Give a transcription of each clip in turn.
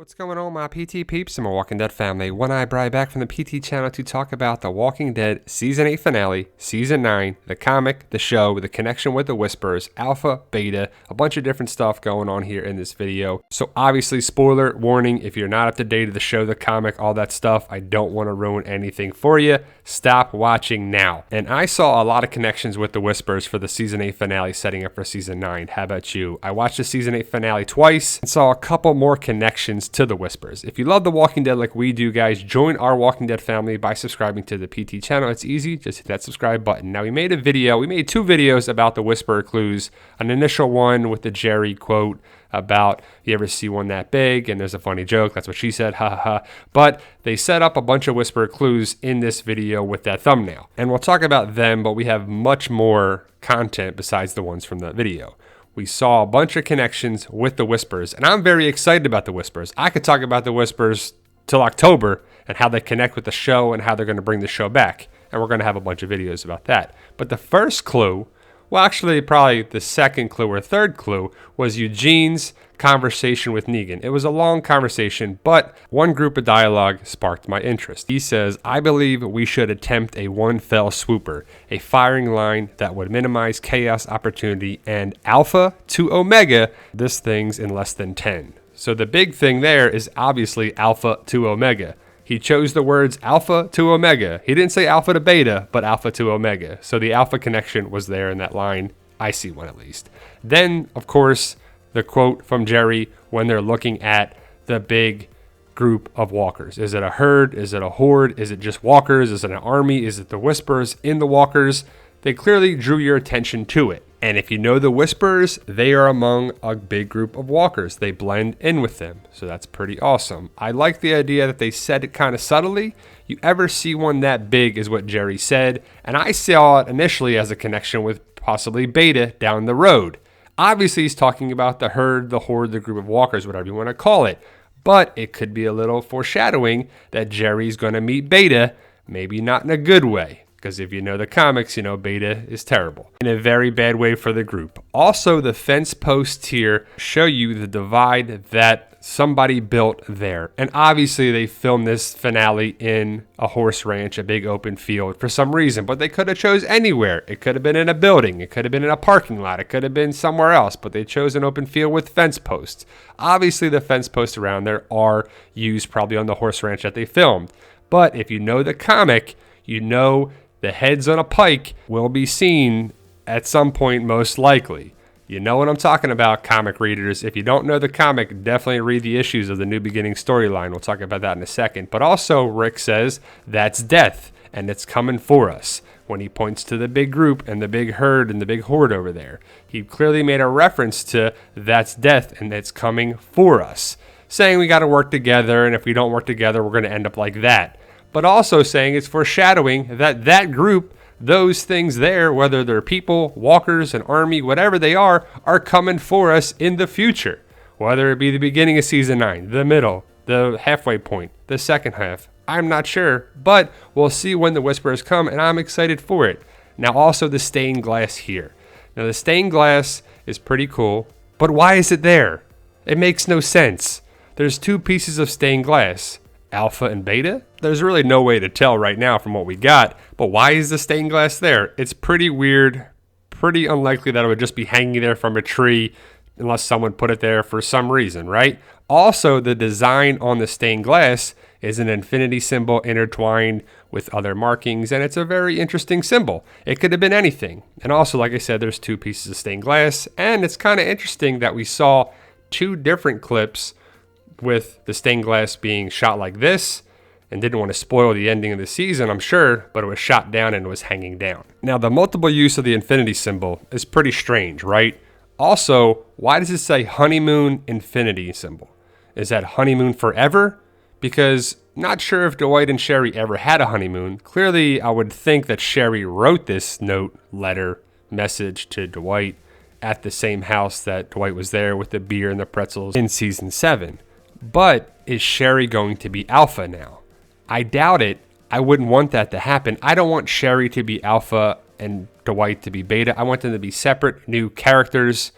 What's going on, my PT peeps and my Walking Dead family? One Eye Bri back from the PT channel to talk about the Walking Dead Season 8 finale, Season 9, the comic, the show, the connection with the Whispers, Alpha, Beta, a bunch of different stuff going on here in this video. So obviously, spoiler warning, if you're not up to date of the show, the comic, all that stuff, I don't want to ruin anything for you. Stop watching now. And I saw a lot of connections with the Whispers for the Season 8 finale setting up for Season 9. How about you? I watched the Season 8 finale twice and saw a couple more connections to the Whispers. If you love The Walking Dead like we do, guys, join our Walking Dead family by subscribing to the PT channel. It's easy, just hit that subscribe button. Now, we made two videos about the Whisperer clues. An initial one with the Jerry quote about, you ever see one that big? And there's a funny joke, that's what she said, ha ha ha. But they set up a bunch of Whisperer clues in this video with that thumbnail. And we'll talk about them, but we have much more content besides the ones from that video. We saw a bunch of connections with the Whispers, and I'm very excited about the Whispers. I could talk about the Whispers till October and how they connect with the show and how they're going to bring the show back. And we're going to have a bunch of videos about that. But the first clue, well, actually probably the second clue or third clue, was Eugene's conversation with Negan. It was a long conversation, but one group of dialogue sparked my interest. He says, "I believe we should attempt a one fell swooper, a firing line that would minimize chaos opportunity and Alpha to Omega this thing's in less than 10. So the big thing there is obviously Alpha to Omega. He chose the words Alpha to Omega. He didn't say Alpha to Beta, but Alpha to Omega. So the Alpha connection was there in that line. I see one at least. Then, of course, the quote from Jerry when they're looking at the big group of walkers. Is it a herd? Is it a horde? Is it just walkers? Is it an army? Is it the Whispers in the walkers? They clearly drew your attention to it. And if you know the Whispers, they are among a big group of walkers. They blend in with them. So that's pretty awesome. I like the idea that they said it kind of subtly. You ever see one that big is what Jerry said. And I saw it initially as a connection with possibly Beta down the road. Obviously, he's talking about the herd, the horde, the group of walkers, whatever you want to call it. But it could be a little foreshadowing that Jerry's going to meet Beta, maybe not in a good way. Because if you know the comics, you know Beta is terrible. In a very bad way for the group. Also, the fence posts here show you the divide that somebody built there. And obviously, they filmed this finale in a horse ranch, a big open field for some reason. But they could have chose anywhere. It could have been in a building. It could have been in a parking lot. It could have been somewhere else. But they chose an open field with fence posts. Obviously, the fence posts around there are used probably on the horse ranch that they filmed. But if you know the comic, you know the heads on a pike will be seen at some point, most likely. You know what I'm talking about, comic readers. If you don't know the comic, definitely read the issues of the New Beginning storyline. We'll talk about that in a second. But also, Rick says, that's death, and it's coming for us. When he points to the big group and the big herd and the big horde over there. He clearly made a reference to that's death, and it's coming for us. Saying we got to work together, and if we don't work together, we're going to end up like that. But also saying it's foreshadowing that that group, those things there, whether they're people, walkers, an army, whatever they are coming for us in the future. Whether it be the beginning of Season 9, the middle, the halfway point, the second half. I'm not sure, but we'll see when the Whisperers come, and I'm excited for it. Now also the stained glass here. Now the stained glass is pretty cool, but why is it there? It makes no sense. There's two pieces of stained glass. Alpha and Beta? There's really no way to tell right now from what we got, but why is the stained glass there? It's pretty weird, pretty unlikely that it would just be hanging there from a tree unless someone put it there for some reason, right? Also, the design on the stained glass is an infinity symbol intertwined with other markings, and it's a very interesting symbol. It could have been anything. And also, like I said, there's two pieces of stained glass, and it's kind of interesting that we saw two different clips with the stained glass being shot like this, and didn't want to spoil the ending of the season, I'm sure, but it was shot down and it was hanging down. Now, the multiple use of the infinity symbol is pretty strange, right? Also, why does it say honeymoon infinity symbol? Is that honeymoon forever? Because not sure if Dwight and Sherry ever had a honeymoon. Clearly, I would think that Sherry wrote this note, letter, message to Dwight at the same house that Dwight was there with the beer and the pretzels in Season 7. But is Sherry going to be Alpha now? I doubt it. I wouldn't want that to happen. I don't want Sherry to be Alpha and Dwight to be Beta. I want them to be separate new characters.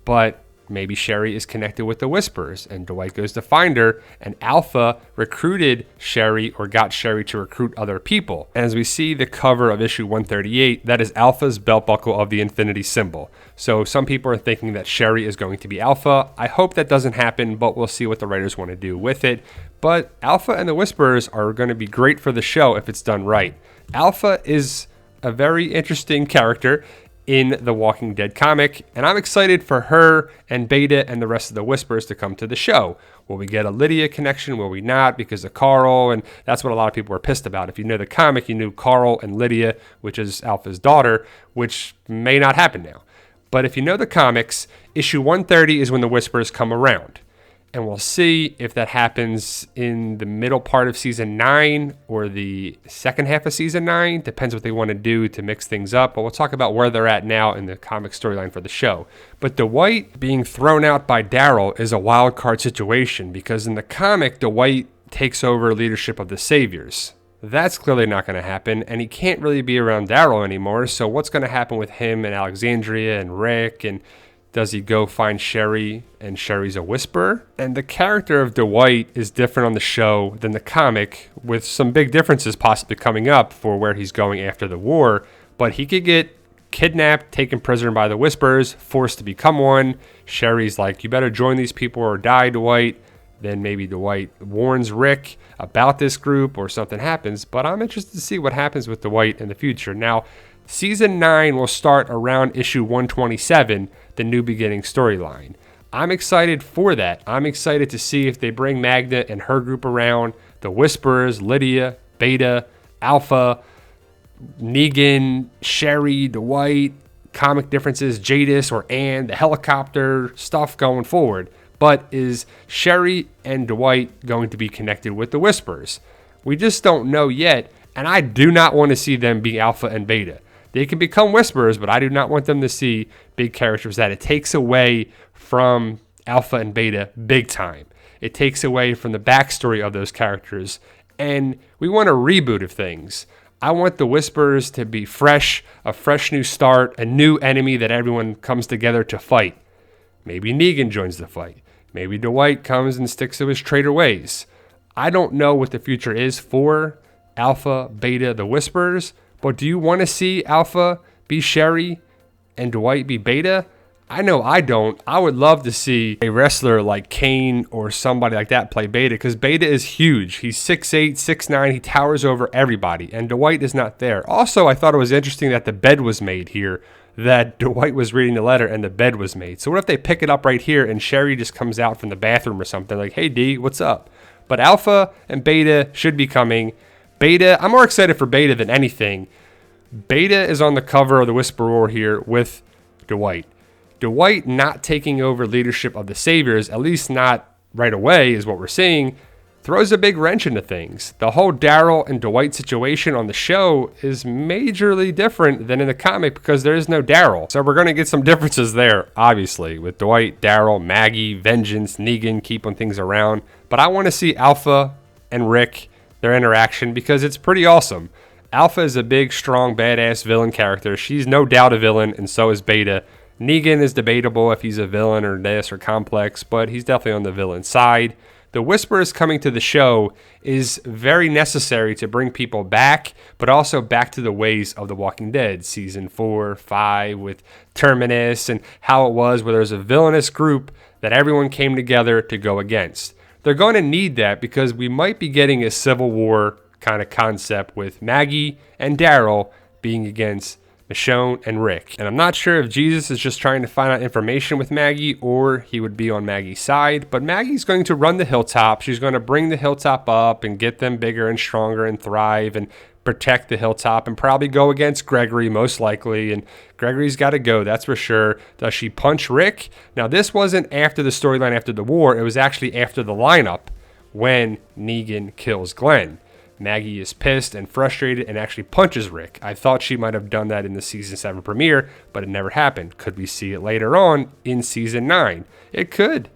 But Maybe Sherry is connected with the Whispers and Dwight goes to find her, and Alpha recruited Sherry or got Sherry to recruit other people. And as we see the cover of issue 138, that is Alpha's belt buckle of the infinity symbol. So some people are thinking that Sherry is going to be Alpha. I hope that doesn't happen, but we'll see what the writers want to do with it. But Alpha and the Whispers are going to be great for the show if it's done right. Alpha is a very interesting character in the Walking Dead comic, and I'm excited for her and Beta and the rest of the Whispers to come to the show. Will we get a Lydia connection? Will we not? Because of Carl, and that's what a lot of people were pissed about. If you know the comic, you knew Carl and Lydia, which is Alpha's daughter, which may not happen now. But if you know the comics, issue 130 is when the Whispers come around. And we'll see if that happens in the middle part of season 9 or the second half of season 9. Depends what they want to do to mix things up. But we'll talk about where they're at now in the comic storyline for the show. But Dwight being thrown out by Daryl is a wild card situation because in the comic, Dwight takes over leadership of the Saviors. That's clearly not going to happen, and he can't really be around Daryl anymore. So what's going to happen with him and Alexandria and Rick, and does he go find Sherry and Sherry's a Whisperer? And the character of Dwight is different on the show than the comic, with some big differences possibly coming up for where he's going after the war. But he could get kidnapped, taken prisoner by the Whisperers, forced to become one. Sherry's like, you better join these people or die, Dwight. Then maybe Dwight warns Rick about this group or something happens. But I'm interested to see what happens with Dwight in the future. Now, season 9 will start around issue 127, the New Beginning storyline. I'm excited for that. I'm excited to see if they bring Magda and her group around, the Whisperers, Lydia, Beta, Alpha, Negan, Sherry, Dwight, comic differences, Jadis or Ann, the helicopter, stuff going forward. But is Sherry and Dwight going to be connected with the Whisperers? We just don't know yet, and I do not want to see them be Alpha and Beta. They can become Whisperers, but I do not want them to see big characters that it takes away from Alpha and Beta big time. It takes away from the backstory of those characters, and we want a reboot of things. I want the Whisperers to be fresh, a fresh new start, a new enemy that everyone comes together to fight. Maybe Negan joins the fight. Maybe Dwight comes and sticks to his traitor ways. I don't know what the future is for Alpha, Beta, the Whisperers, but do you want to see Alpha be Sherry and Dwight be Beta? I know I don't. I would love to see a wrestler like Kane or somebody like that play Beta, because Beta is huge. He's 6'8", 6'9". He towers over everybody, and Dwight is not there. Also, I thought it was interesting that the bed was made here, that Dwight was reading the letter and the bed was made. So what if they pick it up right here and Sherry just comes out from the bathroom or something like, hey, D, what's up? But Alpha and Beta should be coming. Beta, I'm more excited for Beta than anything. Beta is on the cover of the Whisperer here with Dwight. Dwight not taking over leadership of the Saviors, at least not right away, is what we're seeing, throws a big wrench into things. The whole Daryl and Dwight situation on the show is majorly different than in the comic because there is no Daryl. So we're going to get some differences there, obviously, with Dwight, Daryl, Maggie, Vengeance, Negan, keeping things around. But I want to see Alpha and Rick, their interaction, because it's pretty awesome. Alpha is a big, strong, badass villain character. She's no doubt a villain, and so is Beta. Negan is debatable if he's a villain or this or complex, but he's definitely on the villain side. The Whisperers coming to the show is very necessary to bring people back, but also back to the ways of The Walking Dead. Season 4, 5 with Terminus and how it was where there's a villainous group that everyone came together to go against. They're going to need that because we might be getting a Civil War kind of concept with Maggie and Daryl being against Michonne and Rick. And I'm not sure if Jesus is just trying to find out information with Maggie or he would be on Maggie's side, but Maggie's going to run the hilltop. She's going to bring the hilltop up and get them bigger and stronger and thrive and protect the hilltop and probably go against Gregory most likely. And Gregory's got to go, that's for sure. Does she punch Rick? Now this wasn't after the storyline after the war. It was actually after the lineup when Negan kills Glenn. Maggie is pissed and frustrated and actually punches Rick. I thought she might have done that in the season 7 premiere, but it never happened. Could we see it later on in season 9? It could.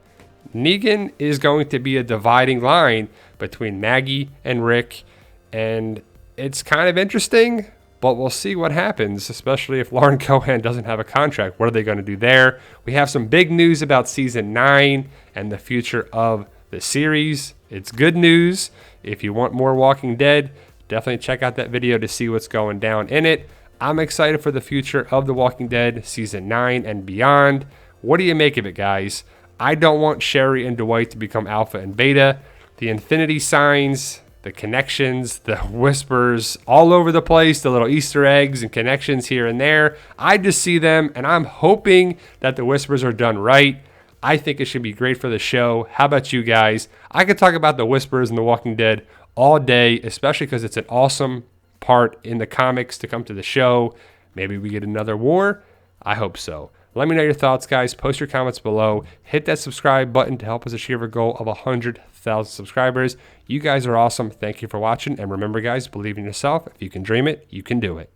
Negan is going to be a dividing line between Maggie and Rick, and it's kind of interesting, but we'll see what happens, especially if Lauren Cohan doesn't have a contract. What are they going to do there? We have some big news about season 9 and the future of the series. It's good news. If you want more Walking Dead, definitely check out that video to see what's going down in it. I'm excited for the future of The Walking Dead season 9 and beyond. What do you make of it, guys? I don't want Sherry and Dwight to become Alpha and Beta. The infinity signs, the connections, the whispers all over the place, the little Easter eggs and connections here and there. I just see them, and I'm hoping that the whispers are done right. I think it should be great for the show. How about you guys? I could talk about the whispers in The Walking Dead all day, especially because it's an awesome part in the comics to come to the show. Maybe we get another war. I hope so. Let me know your thoughts, guys. Post your comments below. Hit that subscribe button to help us achieve our goal of 100,000 subscribers. You guys are awesome. Thank you for watching. And remember, guys, believe in yourself. If you can dream it, you can do it.